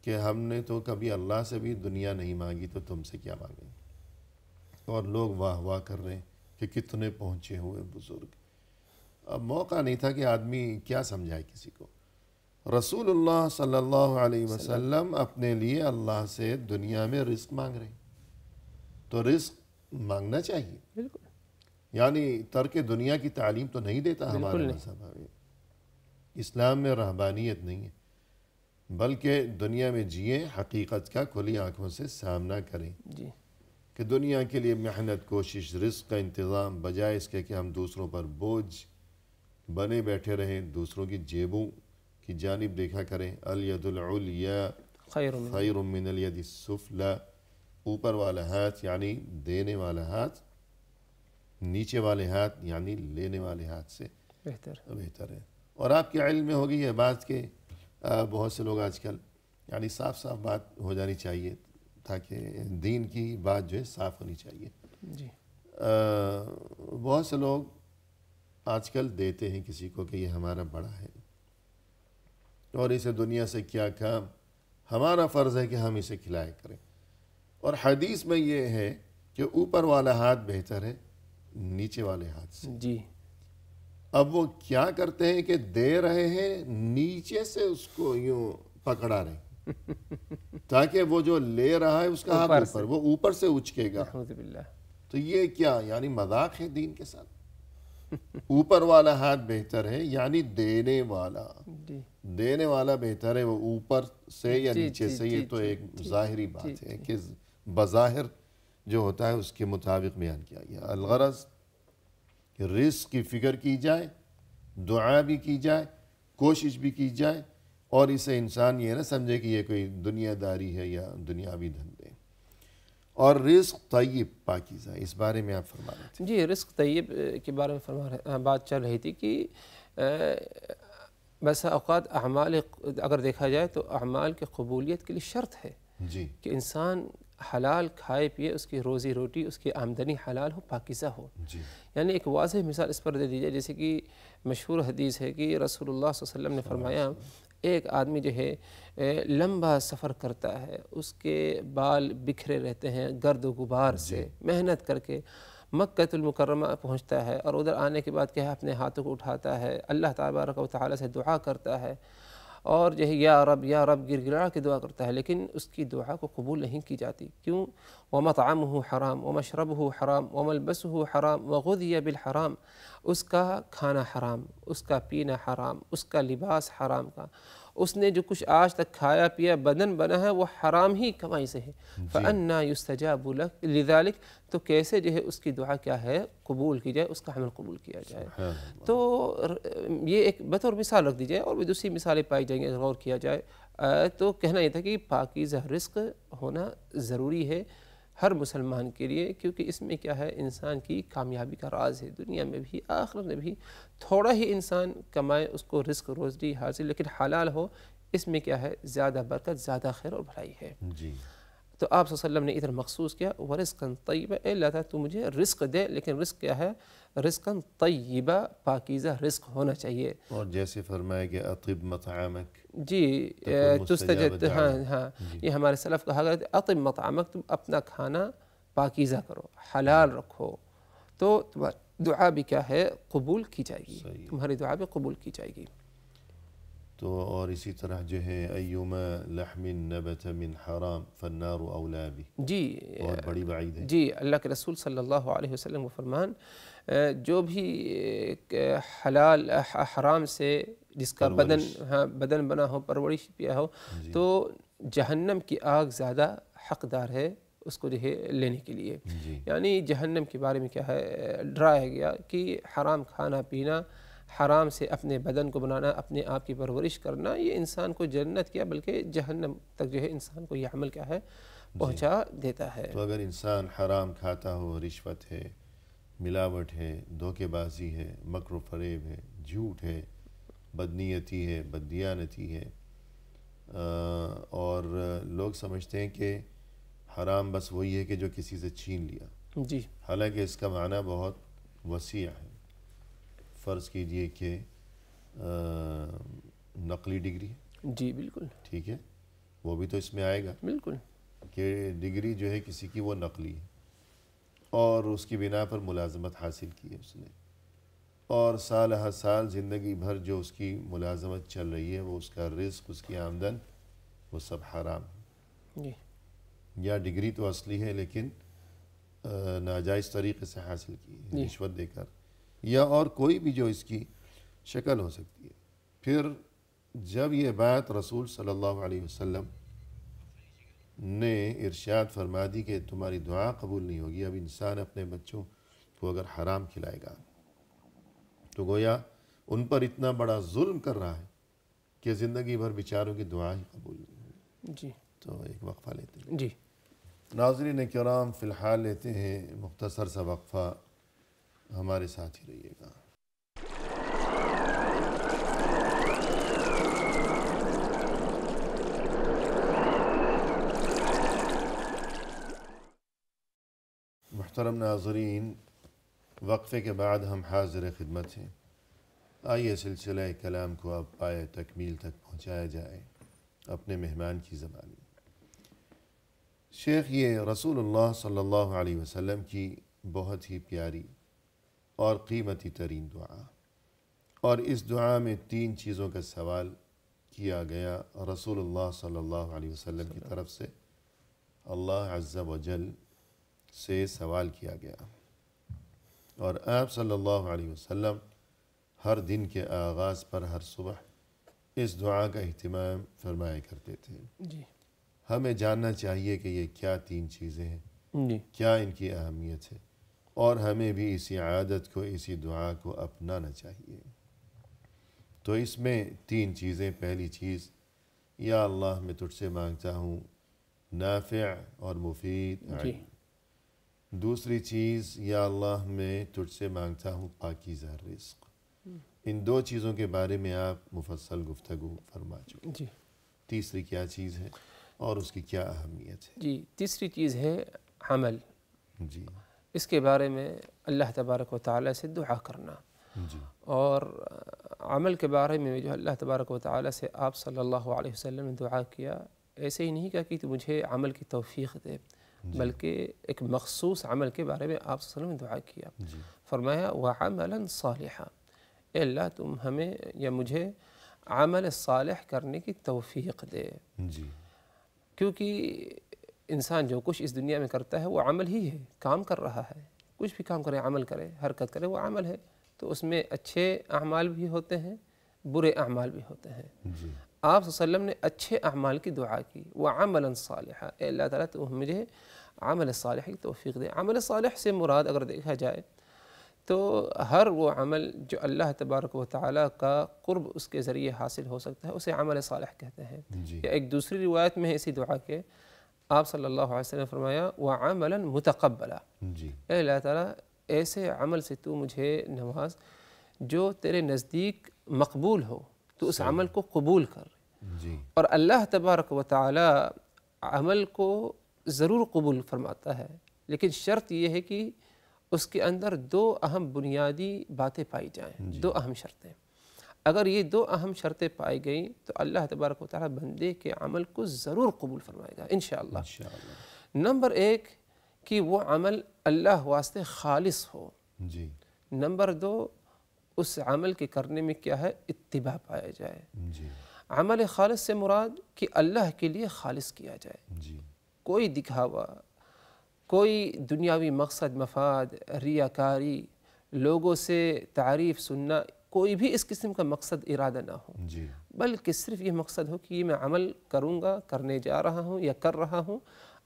کہ ہم نے تو کبھی اللہ سے بھی دنیا نہیں مانگی، تو تم سے کیا مانگیں۔ اور لوگ واہ واہ کر رہے ہیں کہ کتنے پہنچے ہوئے بزرگ۔ اب موقع نہیں تھا کہ آدمی کیا سمجھائے کسی کو۔ رسول اللہ صلی اللہ علیہ وسلم اپنے لیے اللہ سے دنیا میں رزق مانگ رہے ہیں، تو رزق مانگنا چاہیے۔ بالکل، یعنی ترک دنیا کی تعلیم تو نہیں دیتا ہمارا مذہب۔ اسلام میں رہبانیت نہیں ہے، بلکہ دنیا میں جئیں، حقیقت کا کھلی آنکھوں سے سامنا کریں جی کہ دنیا کے لیے محنت، کوشش، رزق کا انتظام، بجائے اس کے کہ ہم دوسروں پر بوجھ بنے بیٹھے رہیں، دوسروں کی جیبوں کی جانب دیکھا کریں۔ الید العلیٰ خیر من الید السفلی، اوپر والا ہاتھ یعنی دینے والا ہاتھ، نیچے والے ہاتھ یعنی لینے والے ہاتھ سے بہتر ہے۔ اور آپ کے علم میں ہوگی یہ بات کہ بہت سے لوگ آج کل یعنی صاف بات ہو جانی چاہیے، تاکہ دین کی بات جو ہے صاف ہونی چاہیے۔ جی بہت سے لوگ آج کل دیتے ہیں کسی کو کہ یہ ہمارا بڑا ہے اور اسے دنیا سے کیا کام، ہمارا فرض ہے کہ ہم اسے کھلایا کریں۔ اور حدیث میں یہ ہے کہ اوپر والا ہاتھ بہتر ہے نیچے والے ہاتھ سے۔ جی اب وہ کیا کرتے ہیں کہ دے رہے ہیں، نیچے سے اس کو یوں پکڑا رہے ہیں تاکہ وہ جو لے رہا ہے اس کا ہاتھ اوپر، وہ اوپر سے اچکے گا۔ نعوذ باللہ۔ تو یہ کیا یعنی مذاق ہے دین کے ساتھ؟ اوپر والا ہاتھ بہتر ہے، یعنی دینے والا، جی دینے والا بہتر ہے، وہ اوپر سے یا جی نیچے جی سے، جی یہ تو جی ایک جی ظاہری جی بات ہے جی کہ بظاہر جو ہوتا ہے اس کے مطابق بیان کیا گیا۔ الغرض کہ رزق کی فکر کی جائے، دعا بھی کی جائے، کوشش بھی کی جائے، اور اسے انسان یہ نہ سمجھے کہ یہ کوئی دنیا داری ہے یا دنیاوی دھندے۔ اور رزق طیب پاکیزہ، اس بارے میں آپ فرما رہے تھے۔ جی رزق طیب کے بارے میں بات چل رہی تھی کہ بس اوقات اعمال اگر دیکھا جائے تو اعمال کی قبولیت کے لیے شرط ہے جی کہ انسان حلال کھائے پیے، اس کی روزی روٹی، اس کی آمدنی حلال ہو، پاکیزہ ہو۔ جی یعنی ایک واضح مثال اس پر دے دی جائے، جیسے کہ مشہور حدیث ہے کہ رسول اللہ صلی اللہ علیہ وسلم نے فرمایا ایک آدمی جو ہے لمبا سفر کرتا ہے، اس کے بال بکھرے رہتے ہیں گرد و غبار سے، محنت کر کے مکۃ المکرمہ پہنچتا ہے، اور ادھر آنے کے بعد کیا ہے اپنے ہاتھوں کو اٹھاتا ہے، اللہ تبارک و تعالیٰ سے دعا کرتا ہے، اور جو ہے یا رب گر گڑا کے دعا کرتا ہے، لیکن اس کی دعا کو قبول نہیں کی جاتی۔ کیوں؟ وَمَطْعَمُهُ حرام وَمَشْرَبُهُ حرام وَمَلْبَسُهُ حرام وَغُذِيَ بالحرام، اس کا کھانا حرام، اس کا پینا حرام، اس کا لباس حرام کا، اس نے جو کچھ آج تک کھایا پیا بدن بنا ہے وہ حرام ہی کمائی سے ہے۔ فَأَنَّا يُسْتَجَابُ لَكَ لِذَلِكَ، تو کیسے جو ہے اس کی دعا کیا ہے قبول کی جائے، اس کا عمل قبول کیا جائے۔ تو یہ ایک بطور مثال رکھ دی جائے، اور بھی دوسری مثالیں پائی جائیں گے اگر غور کیا جائے تو کہنا یہ تھا کہ پاکیزہ رزق ہونا ضروری ہے ہر مسلمان کے لیے، کیونکہ اس میں کیا ہے انسان کی کامیابی کا راز ہے، دنیا میں بھی آخرت میں بھی۔ تھوڑا ہی انسان کمائے، اس کو رزق روزی حاصل، لیکن حلال ہو، اس میں کیا ہے زیادہ برکت، زیادہ خیر اور بھلائی ہے۔ جی تو آپ صلی اللہ علیہ وسلم نے ادھر مخصوص کیا وَرِزْقًا طَيِّبًا، اے اللہ تعالیٰ تو مجھے رزق دے، لیکن رزق کیا ہے؟ رزقاً طیبہ، پاکیزہ رزق ہونا چاہیے۔ اور جیسے فرمایا کہ اطب مطعمک جی تکن مستجاب تستجد، ہاں الدعوہ۔ ہاں، جی یہ ہمارے سلف کہا گیا تھا اطب مطعمک، تم اپنا کھانا پاکیزہ کرو، حلال رکھو، تو تمہاری دعا بھی کیا ہے قبول کی جائے گی، صحیح۔ تمہاری دعا بھی قبول کی جائے گی۔ تو اور اسی طرح جو ہے ایما لحم نبت من حرام فالنار اولا بھی، جی بہت بڑی وعید ہے۔ جی اللہ کے رسول صلی اللہ علیہ وسلم کو فرمان جو بھی حلال حرام سے جس کا بدن بنا ہو، پرورش پیا ہو، تو جہنم کی آگ زیادہ حقدار ہے اس کو جو ہے لینے کے لیے۔ یعنی جہنم کے بارے میں کیا ہے ڈرایا گیا کہ حرام کھانا پینا، حرام سے اپنے بدن کو بنانا، اپنے آپ کی پرورش کرنا، یہ انسان کو جنت کیا بلکہ جہنم تک جو ہے انسان کو یہ عمل کیا ہے پہنچا دیتا ہے۔ تو اگر انسان حرام کھاتا ہو، رشوت ہے، ملاوٹ ہے، دھوکے بازی ہے، مکر و فریب ہے، جھوٹ ہے، بدنیتی ہے، بددیانتی ہے، اور لوگ سمجھتے ہیں کہ حرام بس وہی ہے کہ جو کسی سے چھین لیا، جی حالانکہ اس کا معنی بہت وسیع ہے۔ فرض کیجئے کہ نقلی ڈگری ہے، جی بالکل ٹھیک ہے، وہ بھی تو اس میں آئے گا بالکل، کہ ڈگری جو ہے کسی کی وہ نقلی ہے، اور اس کی بنا پر ملازمت حاصل کی ہے اس نے، اور سال ہر سال زندگی بھر جو اس کی ملازمت چل رہی ہے، وہ اس کا رزق، اس کی آمدن، وہ سب حرام ہے۔ جی یا ڈگری تو اصلی ہے لیکن ناجائز طریقے سے حاصل کی ہے، رشوت دے کر، یا اور کوئی بھی جو اس کی شکل ہو سکتی ہے۔ پھر جب یہ بات رسول صلی اللہ علیہ وسلم نے ارشاد فرما دی کہ تمہاری دعا قبول نہیں ہوگی، اب انسان اپنے بچوں کو اگر حرام کھلائے گا تو گویا ان پر اتنا بڑا ظلم کر رہا ہے کہ زندگی بھر بیچاروں کی دعا ہی قبول نہیں ہوگی۔ جی تو ایک وقفہ لیتے ہیں۔ جی ناظرین کرام فی الحال لیتے ہیں مختصر سا وقفہ، ہمارے ساتھ ہی رہیے گا۔ محترم ناظرین، وقفے کے بعد ہم حاضر خدمت ہیں۔ آئیے سلسلہ کلام کو اب پائے تکمیل تک پہنچایا جائے اپنے مہمان کی زبان میں۔ شیخ یہ رسول اللہ صلی اللہ علیہ وسلم کی بہت ہی پیاری اور قیمتی ترین دعا، اور اس دعا میں 3 چیزوں کا سوال کیا گیا رسول اللہ صلی اللہ علیہ وسلم کی طرف سے، اللہ عز و جل سے سوال کیا گیا۔ اور آپ صلی اللہ علیہ وسلم ہر دن کے آغاز پر ہر صبح اس دعا کا اہتمام فرمایا کرتے تھے۔ جی ہمیں جاننا چاہیے کہ یہ کیا 3 چیزیں ہیں، جی کیا ان کی اہمیت ہے، اور ہمیں بھی اسی عادت کو، اسی دعا کو اپنانا چاہیے۔ تو اس میں 3 چیزیں، پہلی چیز، یا اللہ میں تجھ سے مانگتا ہوں نافع اور مفید جی علم۔ دوسری چیز، یا اللہ میں تجھ سے مانگتا ہوں پاکیزہ رزق۔ ان 2 چیزوں کے بارے میں آپ مفصل گفتگو فرما چکے۔ جی تیسری کیا چیز ہے اور اس کی کیا اہمیت ہے؟ جی تیسری چیز ہے عمل۔ جی اس کے بارے میں اللہ تبارک و تعالیٰ سے دعا کرنا، جی اور عمل کے بارے میں جو اللہ تبارک و تعالیٰ سے آپ صلی اللہ علیہ وسلم نے دعا کیا، ایسے ہی نہیں کہا کہ تو مجھے عمل کی توفیق دے، بلکہ ایک مخصوص عمل کے بارے میں آپ صلی اللہ علیہ وسلم نے دعا کیا۔ جی فرمایا وَعَمَلًا صَالِحًا، اے اللہ تم ہمیں یا مجھے عمل صالح کرنے کی توفیق دے، جی کیونکہ انسان جو کچھ اس دنیا میں کرتا ہے وہ عمل ہی ہے، کام کر رہا ہے، کچھ بھی کام کرے، عمل کرے، حرکت کرے، وہ عمل ہے۔ تو اس میں اچھے اعمال بھی ہوتے ہیں، برے اعمال بھی ہوتے ہیں۔ جی آپ صلی اللہ علیہ وسلم نے اچھے اعمال کی دعا کی، وَعَمَلًا صَالِحًا، اے اللہ تعالیٰ تو مجھے عمل صالح کی توفیق دے۔ عمل صالح سے مراد اگر دیکھا جائے تو ہر وہ عمل جو اللہ تبارک و تعالیٰ کا قرب اس کے ذریعے حاصل ہو سکتا ہے، اسے عمل صالح کہتے ہیں۔ جی یا ایک دوسری روایت میں ہے اسی دعا کے، آپ صلی اللہ علیہ وسلم نے فرمایا وَعَمَلًا مُتَقَبَّلًا، جی اے اللہ تعالیٰ ایسے عمل سے تو مجھے نواز جو تیرے نزدیک مقبول ہو، تو اس عمل کو قبول کر۔ جی اور اللہ تبارک و تعالیٰ عمل کو ضرور قبول فرماتا ہے، لیکن شرط یہ ہے کہ اس کے اندر 2 اہم بنیادی باتیں پائی جائیں، 2 اہم شرطیں۔ اگر یہ 2 اہم شرطیں پائی گئیں تو اللہ تبارک و تعالیٰ بندے کے عمل کو ضرور قبول فرمائے گا انشاءاللہ۔ انشاءاللہ۔ نمبر 1 کہ وہ عمل اللہ واسطے خالص ہو۔ جی نمبر 2 اس عمل کے کرنے میں کیا ہے، اتباع پایا جائے۔ جی عمل خالص سے مراد کہ اللہ کے لیے خالص کیا جائے، جی کوئی دکھاوا، کوئی دنیاوی مقصد مفاد، ریاکاری، لوگوں سے تعریف سننا، کوئی بھی اس قسم کا مقصد ارادہ نہ ہو، جی بلکہ صرف یہ مقصد ہو کہ یہ میں عمل کروں گا، کرنے جا رہا ہوں یا کر رہا ہوں،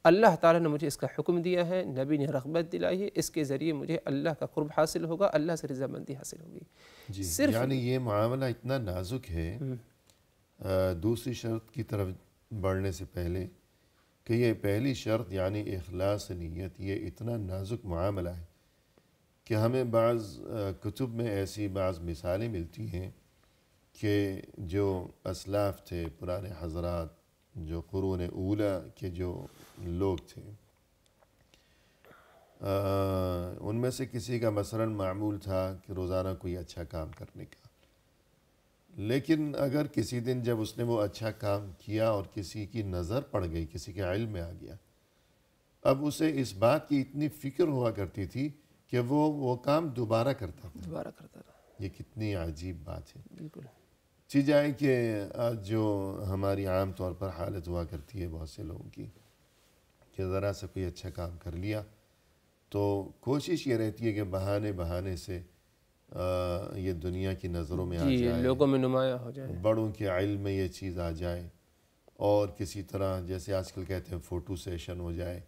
اللہ تعالیٰ نے مجھے اس کا حکم دیا ہے، نبی نے رغبت دلائی ہے، اس کے ذریعے مجھے اللہ کا قرب حاصل ہوگا، اللہ سے رضامندی حاصل ہوگی۔ جی صرف یعنی یہ معاملہ اتنا نازک ہے، دوسری شرط کی طرف بڑھنے سے پہلے، کہ یہ پہلی شرط یعنی اخلاص نیت، یہ اتنا نازک معاملہ ہے کہ ہمیں بعض کتب میں ایسی بعض مثالیں ملتی ہیں کہ جو اسلاف تھے، پرانے حضرات، جو قرون اولیٰ کے جو لوگ تھے، ان میں سے کسی کا مثلاً معمول تھا کہ روزانہ کوئی اچھا کام کرنے کا، لیکن اگر کسی دن جب اس نے وہ اچھا کام کیا اور کسی کی نظر پڑ گئی، کسی کے علم میں آ گیا، اب اسے اس بات کی اتنی فکر ہوا کرتی تھی کہ وہ کام دوبارہ کرتا تھا۔ دوبارہ کرتا رہا، یہ کتنی عجیب بات ہے۔ بالکل۔ چی جائے کہ آج جو ہماری عام طور پر حالت ہوا کرتی ہے بہت سے لوگوں کی، کہ ذرا سا کوئی اچھا کام کر لیا تو کوشش یہ رہتی ہے کہ بہانے سے یہ دنیا کی نظروں میں آ جی جائے، لوگوں میں نمایاں ہو جائے، بڑوں کے علم میں یہ چیز آ جائے، اور کسی طرح جیسے آج کل کہتے ہیں فوٹو سیشن ہو جائے،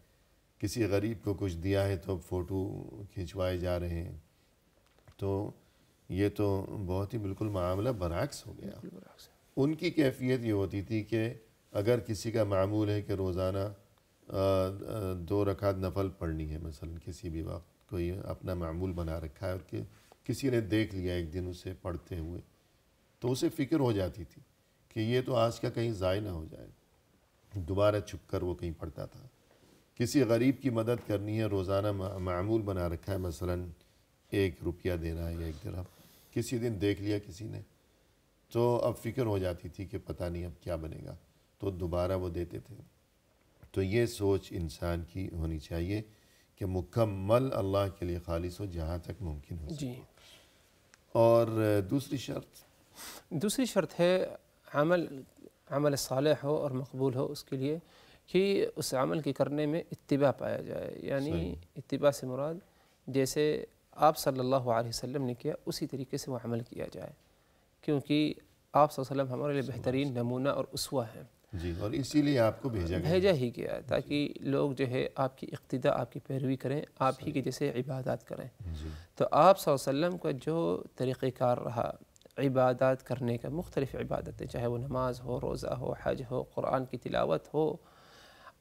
کسی غریب کو کچھ دیا ہے تو فوٹو کھنچوائے جا رہے ہیں، تو یہ تو بہت ہی بالکل معاملہ برعکس ہو گیا۔ ان کی کیفیت یہ ہوتی تھی کہ اگر کسی کا معمول ہے کہ روزانہ 2 رکعت نفل پڑھنی ہے، مثلا کسی بھی وقت کوئی اپنا معمول بنا رکھا ہے، اور کہ کسی نے دیکھ لیا ایک دن اسے پڑھتے ہوئے، تو اسے فکر ہو جاتی تھی کہ یہ تو آج کا کہیں ضائع نہ ہو جائے، دوبارہ چھپ کر وہ کہیں پڑھتا تھا۔ کسی غریب کی مدد کرنی ہے، روزانہ معمول بنا رکھا ہے، مثلا 1 روپیہ دینا ہے یا 1 درہم، کسی دن دیکھ لیا کسی نے تو اب فکر ہو جاتی تھی کہ پتہ نہیں اب کیا بنے گا، تو دوبارہ وہ دیتے تھے۔ تو یہ سوچ انسان کی ہونی چاہیے کہ مکمل اللہ کے لیے خالص ہو جہاں تک ممکن ہو سکے۔ جی اور دوسری شرط ہے عمل صالح ہو اور مقبول ہو، اس کے لیے کہ اس عمل کے کرنے میں اتباع پایا جائے، یعنی صحیح۔ اتباع سے مراد جیسے آپ صلی اللہ علیہ وسلم نے کیا اسی طریقے سے وہ عمل کیا جائے، کیونکہ آپ صلی اللہ علیہ وسلم ہمارے لیے بہترین نمونہ اور اسوہ ہیں۔ جی، اور اسی لیے آپ کو بھیجا ہی گیا تاکہ لوگ جو ہے آپ کی اقتداء، آپ کی پیروی کریں، آپ ہی کے جیسے عبادات کریں۔ جی تو آپ صلی اللہ علیہ وسلم کا جو طریقہ کار رہا عبادات کرنے کا، مختلف عبادتیں، چاہے وہ نماز ہو، روزہ ہو، حج ہو، قرآن کی تلاوت ہو،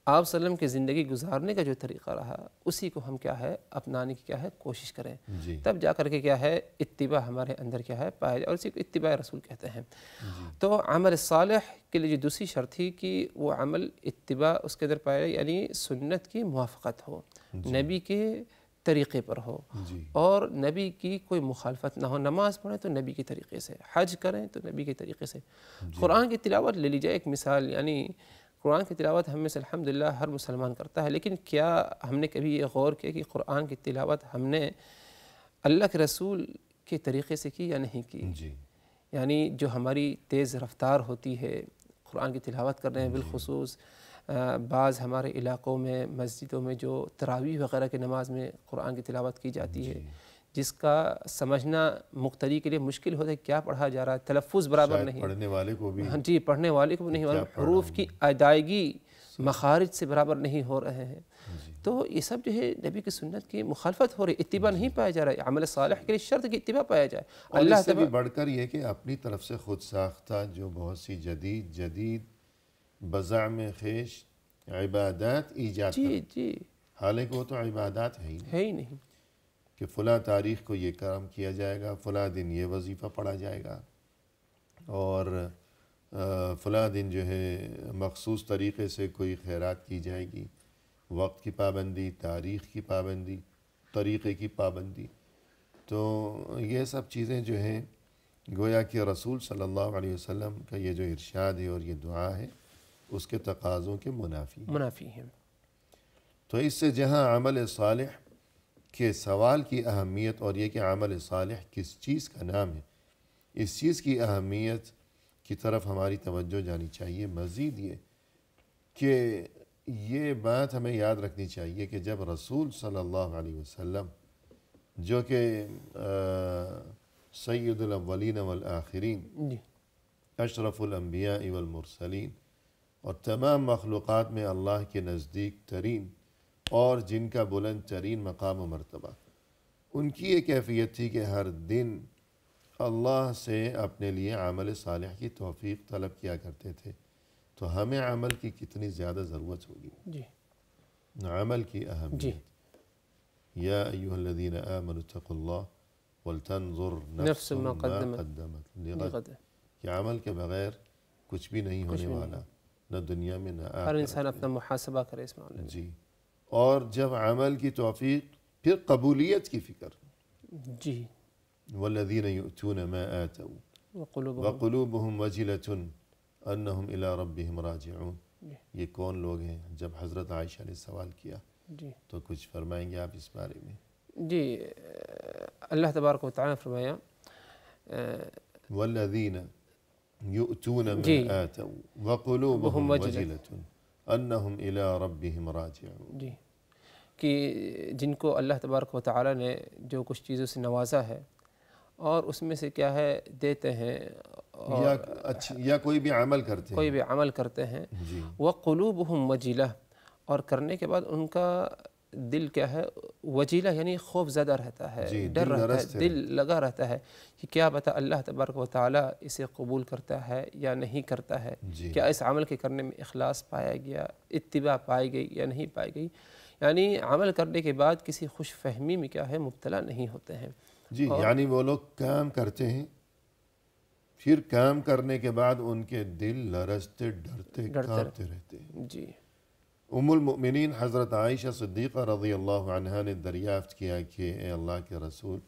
آپ صلی اللہ علیہ وسلم کی زندگی گزارنے کا جو طریقہ رہا اسی کو ہم کیا ہے اپنانے کی کیا ہے کوشش کریں، جی تب جا کر کے کیا ہے اتباع ہمارے اندر کیا ہے پایا جائے، اور اسی کو اتباع رسول کہتے ہیں۔ تو عمل صالح کے لیے جو دوسری شرط تھی کہ وہ عمل اتباع اس کے اندر پایا جائے، یعنی سنت کی موافقت ہو، نبی کے طریقے پر ہو، جی اور نبی کی کوئی مخالفت نہ ہو۔ نماز پڑھیں تو نبی کے طریقے سے، حج کریں تو نبی کے طریقے سے، قرآن کی تلاوت لے لی جائے ایک مثال، یعنی قرآن کی تلاوت ہم میں سے الحمدللہ ہر مسلمان کرتا ہے، لیکن کیا ہم نے کبھی یہ غور کیا کہ قرآن کی تلاوت ہم نے اللہ کے رسول کے طریقے سے کی یا نہیں کی؟ جی یعنی جو ہماری تیز رفتار ہوتی ہے قرآن کی تلاوت کر رہے ہیں، بالخصوص بعض ہمارے علاقوں میں مسجدوں میں جو تراویح وغیرہ کی نماز میں قرآن کی تلاوت کی جاتی ہے، جس کا سمجھنا مقتدی کے لیے مشکل ہوتا ہے، کیا پڑھا جا رہا ہے، تلفظ برابر شاید نہیں، پڑھنے والے کو بھی جی پڑھنے والے کو بھی نہیں معلوم، حروف کی ادائیگی مخارج سے برابر نہیں ہو رہے ہیں، تو یہ سب جو ہے نبی کی سنت کی مخالفت ہو رہی، اتباع نہیں پایا جا رہا ہے۔ عمل صالح کے لیے شرط کی اتباع پایا جائے، اور اس سے بھی بڑھ کر یہ کہ اپنی طرف سے خود ساختہ جو بہت سی جدید بزعم خیش عبادات ایجاد جی جی حالانکہ وہ تو عبادات ہے ہی نہیں، کہ فلاں تاریخ کو یہ کام کیا جائے گا، فلاں دن یہ وظیفہ پڑھا جائے گا، اور فلاں دن جو ہے مخصوص طریقے سے کوئی خیرات کی جائے گی، وقت کی پابندی، تاریخ کی پابندی، طریقے کی پابندی۔ تو یہ سب چیزیں جو ہیں گویا کہ رسول صلی اللہ علیہ وسلم کا یہ جو ارشاد ہے اور یہ دعا ہے اس کے تقاضوں کے منافی ہیں۔ تو اس سے جہاں عمل صالح کے سوال کی اہمیت اور یہ کہ عمل صالح کس چیز کا نام ہے، اس چیز کی اہمیت کی طرف ہماری توجہ جانی چاہیے۔ مزید یہ کہ یہ بات ہمیں یاد رکھنی چاہیے کہ جب رسول صلی اللہ علیہ وسلم جو کہ سید الاولین والآخرین، جی اشرف الانبیاء والمرسلین، اور تمام مخلوقات میں اللہ کے نزدیک ترین اور جن کا بلند ترین مقام و مرتبہ، ان کی یہ کیفیت تھی کہ ہر دن اللہ سے اپنے لیے عمل صالح کی توفیق طلب کیا کرتے تھے، تو ہمیں عمل کی کتنی زیادہ ضرورت ہوگی، جی عمل کی اہمیت۔ یا ایہا الذین آمنوا اتقوا اللہ ولتنظر نفس ما قدمت لغد، کہ عمل کے بغیر کچھ بھی نہیں ہونے والا، نہ دنیا میں نہ آخرت۔ ہر انسان اپنا محاسبہ کرے اس معاملے میں۔ جی، اور جب عمل کی توفیق، پھر قبولیت کی فکر۔ جی والذین یؤتون ما آتوا وقلوبهم وجلة انہم الی ربہم راجعون، یہ کون لوگ ہیں؟ جب حضرت عائشہ نے سوال کیا جی تو کچھ فرمائیں گے آپ اس بارے میں؟ جی اللہ تبارک و تعالیٰ نے فرمایا والذین یؤتون ما آتوا وقلوبهم وجلة انہم الی ربہم راجعون، جی کہ جن کو اللہ تبارک و تعالیٰ نے جو کچھ چیزوں سے نوازا ہے اور اس میں سے کیا ہے دیتے ہیں، یا کوئی بھی عمل کرتے ہیں، کوئی بھی عمل کرتے ہیں، جی وَقُلُوبُهُمْ وَجِلَةٌ، اور کرنے کے بعد ان کا دل کیا ہے وجیلہ، یعنی خوف زدہ رہتا ہے، ڈر رہتا ہے، دل لگا رہتا ہے کہ کیا بتا اللہ تبارک و تعالیٰ اسے قبول کرتا ہے یا نہیں کرتا ہے، کیا اس عمل کے کرنے میں اخلاص پایا گیا، اتباع پائی گئی یا نہیں پائی گئی، یعنی عمل کرنے کے بعد کسی خوش فہمی میں کیا ہے مبتلا نہیں ہوتے ہیں۔ جی، یعنی وہ لوگ کام کرتے ہیں، پھر کام کرنے کے بعد ان کے دل لرزتے ڈرتے کانپتے رہتے ہیں۔ جی ام المؤمنین حضرت عائشہ صدیقہ رضی اللہ عنہا نے دریافت کیا کہ اے اللہ کے رسول،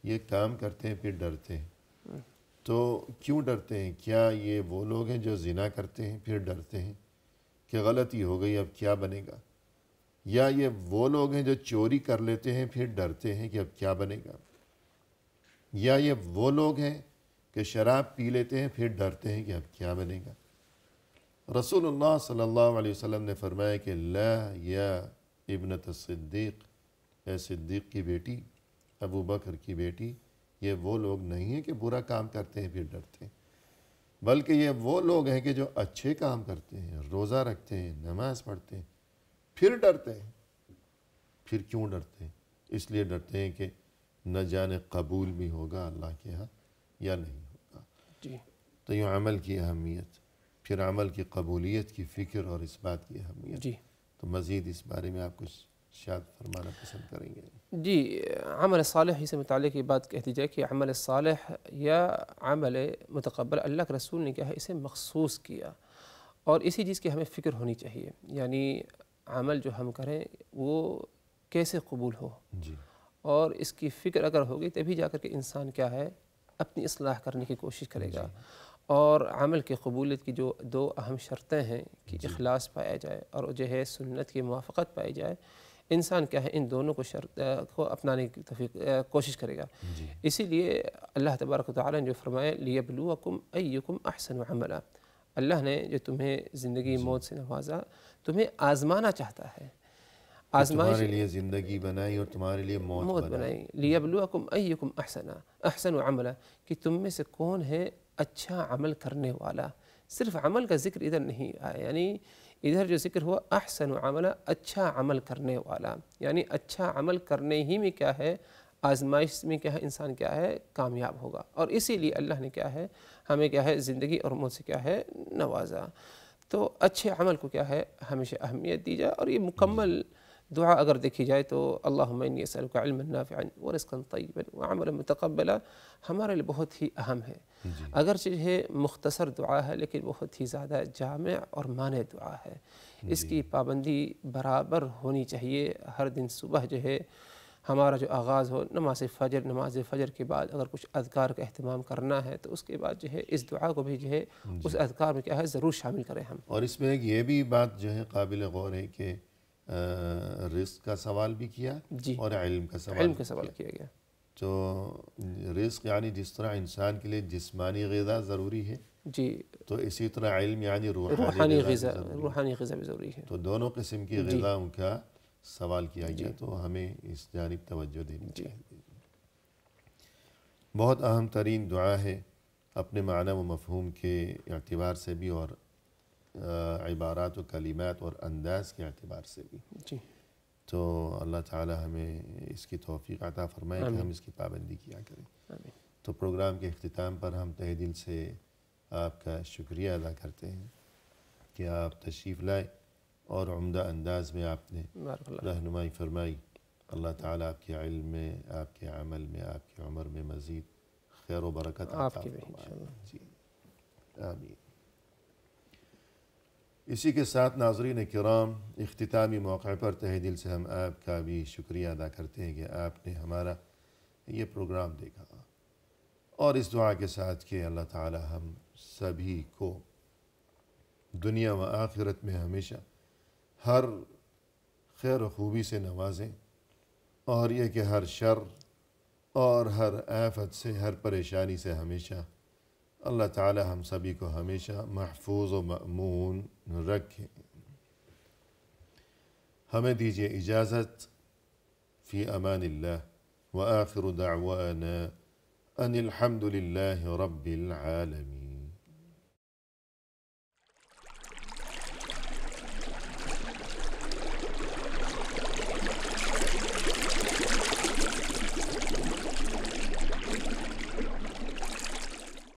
یہ کام کرتے ہیں پھر ڈرتے ہیں، تو کیوں ڈرتے ہیں؟ کیا یہ وہ لوگ ہیں جو زنا کرتے ہیں پھر ڈرتے ہیں کہ غلطی ہو گئی اب کیا بنے گا؟ یا یہ وہ لوگ ہیں جو چوری کر لیتے ہیں پھر ڈرتے ہیں کہ اب کیا بنے گا؟ یا یہ وہ لوگ ہیں کہ شراب پی لیتے ہیں پھر ڈرتے ہیں کہ اب کیا بنے گا؟ رسول اللہ صلی اللہ علیہ وسلم نے فرمایا کہ لا یا ابنت الصدیق، اے صدیق کی بیٹی، ابو بکر کی بیٹی، یہ وہ لوگ نہیں ہیں کہ برا کام کرتے ہیں پھر ڈرتے ہیں، بلکہ یہ وہ لوگ ہیں کہ جو اچھے کام کرتے ہیں، روزہ رکھتے ہیں، نماز پڑھتے ہیں، پھر ڈرتے ہیں۔ پھر کیوں ڈرتے ہیں؟ اس لیے ڈرتے ہیں کہ نہ جانے قبول بھی ہوگا اللہ کے ہاں یا نہیں ہوگا۔ جی تو یہ عمل کی اہمیت، پھر عمل کی قبولیت کی فکر اور اس بات کی اہمیت۔ جی تو مزید اس بارے میں آپ کچھ شاید فرمانا پسند کریں گے؟ جی، عمل صالح سے متعلق یہ بات کہہ دی جائے کہ عمل صالح یا عمل متقبل اللہ کے رسول نے کیا ہے اسے مخصوص کیا، اور اسی چیز کی ہمیں فکر ہونی چاہیے، یعنی عمل جو ہم کریں وہ کیسے قبول ہو، جی، اور اس کی فکر اگر ہوگی تبھی جا کر کے انسان کیا ہے اپنی اصلاح کرنے کی کوشش کرے گا۔ اور عمل کی قبولیت کی جو دو اہم شرطیں ہیں کہ اخلاص پایا جائے اور جو ہے سنت کی موافقت پائی جائے، انسان کیا ہے ان دونوں کو اپنانے کی کوشش کرے گا۔ اسی لیے اللہ تبارک و تعالیٰ نے جو فرمایا لیبلوکم ایکم احسن عملا، اللہ نے جو تمہیں زندگی موت سے نوازا تمہیں آزمانا چاہتا ہے، تمہارے لیے زندگی بنائی اور تمہارے لیے موت بنائی، لیبلوکم ایکم احسن عملا، کہ تم میں سے کون ہے اچھا عمل کرنے والا۔ صرف عمل کا ذکر ادھر نہیں آیا، یعنی ادھر جو ذکر ہوا احسن عملا، اچھا عمل کرنے والا، یعنی اچھا عمل کرنے ہی میں کیا ہے آزمائش میں کیا ہے انسان کیا ہے کامیاب ہوگا، اور اسی لیے اللہ نے کیا ہے ہمیں کیا ہے زندگی اور موت سے کیا ہے نوازا۔ تو اچھے عمل کو کیا ہے ہمیشہ اہمیت دی جائے، اور یہ مکمل دعا اگر دیکھی جائے تو اللہم انی اسألک علما نافعا ورزقا طیبا وعملا متقبلا ہمارے لیے بہت ہی اہم ہے۔ اگرچہ یہ مختصر دعا ہے لیکن بہت ہی زیادہ جامع اور مانع دعا ہے، اس کی پابندی برابر ہونی چاہیے۔ ہر دن صبح جو ہے ہمارا جو آغاز ہو نماز فجر کے بعد اگر کچھ اذکار کا اہتمام کرنا ہے تو اس کے بعد جو ہے اس دعا کو بھی جو ہے اس اذکار میں کیا ہے ضرور شامل کریں ہم۔ اور اس میں ایک یہ بھی بات جو ہے قابل غور ہے کہ رزق کا سوال بھی کیا اور علم کا سوال کیا گیا۔ تو رزق یعنی جس طرح انسان کے لیے جسمانی غذا ضروری ہے، جی، تو اسی طرح علم یعنی روحانی غذا بھی ضروری ہے۔ تو دونوں قسم کی غذاؤں کا سوال کیا گیا، تو ہمیں اس جانب توجہ دینی چاہیے۔ بہت اہم ترین دعا ہے اپنے معنی و مفہوم کے اعتبار سے بھی، اور عبارات و کلمات اور انداز کے اعتبار سے بھی۔ تو اللہ تعالی ہمیں اس کی توفیق عطا فرمائے کہ ہم اس کی پابندی کیا کریں۔ تو پروگرام کے اختتام پر ہم تہہ دل سے آپ کا شکریہ ادا کرتے ہیں کہ آپ تشریف لائے اور عمدہ انداز میں آپ نے رہنمائی فرمائی۔ اللہ تعالیٰ آپ کے علم میں، آپ کے عمل میں، آپ کی عمر میں مزید خیر و برکت عطا فرمائے۔ جی آمین۔ اسی کے ساتھ ناظرین کرام، اختتامی موقع پر تہہ دل سے ہم آپ کا بھی شکریہ ادا کرتے ہیں کہ آپ نے ہمارا یہ پروگرام دیکھا، اور اس دعا کے ساتھ کہ اللہ تعالی ہم سبھی کو دنیا و آخرت میں ہمیشہ ہر خیر و خوبی سے نوازیں، اور یہ کہ ہر شر اور ہر آفت سے، ہر پریشانی سے ہمیشہ اللہ تعالی ہم سبھی کو ہمیشہ محفوظ و مأمون رکھیں۔ ہمیں دیجیے اجازت، فی امان اللہ، وآخر دعوانا ان الحمد للہ رب العالمین۔